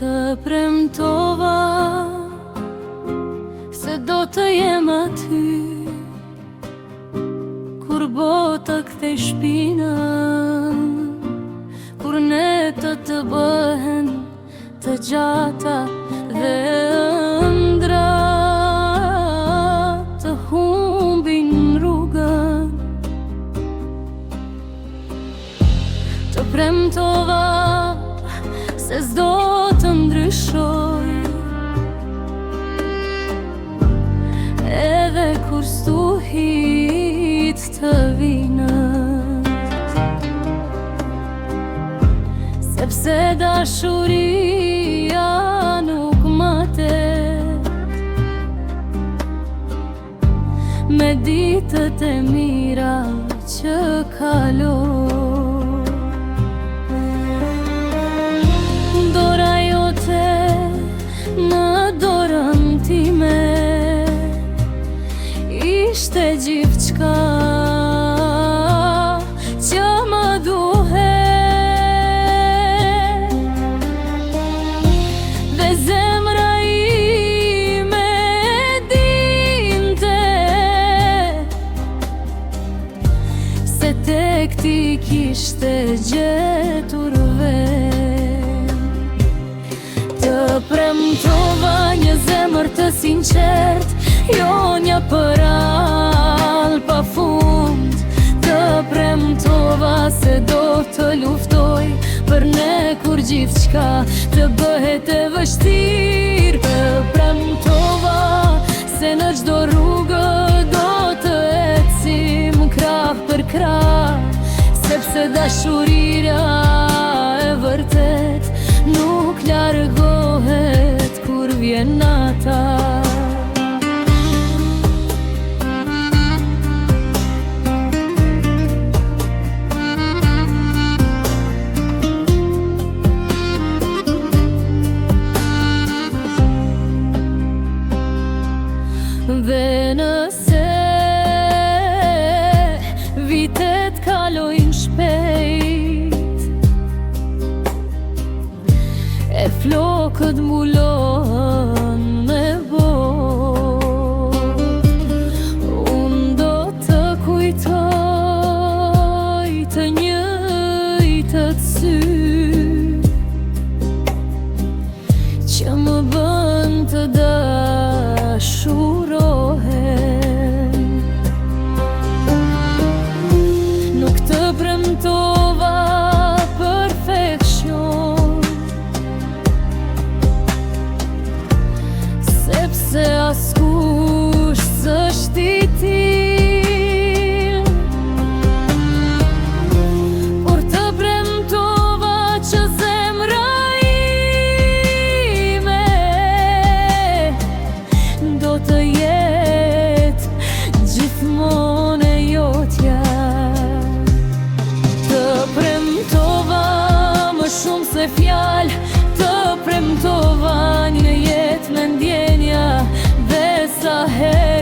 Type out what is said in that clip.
Të premtova se do të jem aty kur bota kthej shpinën, kur netët të bëhen të gjata dhe ëndra të humbin rrugën. Të premtova se s'do të ndryshoj, edhe kur stuhit të vinët, sepse dashuria nuk matet me ditët e mira që kaloj. Dora jote në dorën time ishte gjithçka që më duhet, dhe zemra ime dinte se tek ti kishte gjetur vetë. Të premtova një zemër të sinqert, jo një përal pa fund. Të premtova se do të luftoj për ne kur gjithçka të bëhet e vështirë. Të premtova se në çdo rrugë do të ecim krah për krah, sepse dashuria e vërtet nuk largohet kur vjen nata. Dhe nëse vitet kalojnë shpejt, e flokët mbulohen me botë, unë do të kujtoj të njëjtët sy që më bën të dashurohem. Nuk të premtova perfekcion, sepse askush s'është i tillë, por të premtova që zemra ime do të jetë gjithmonë e jotja. Të premtova më shumë se fjalë, të premtova një jetë me ndjenja, dhe sa herë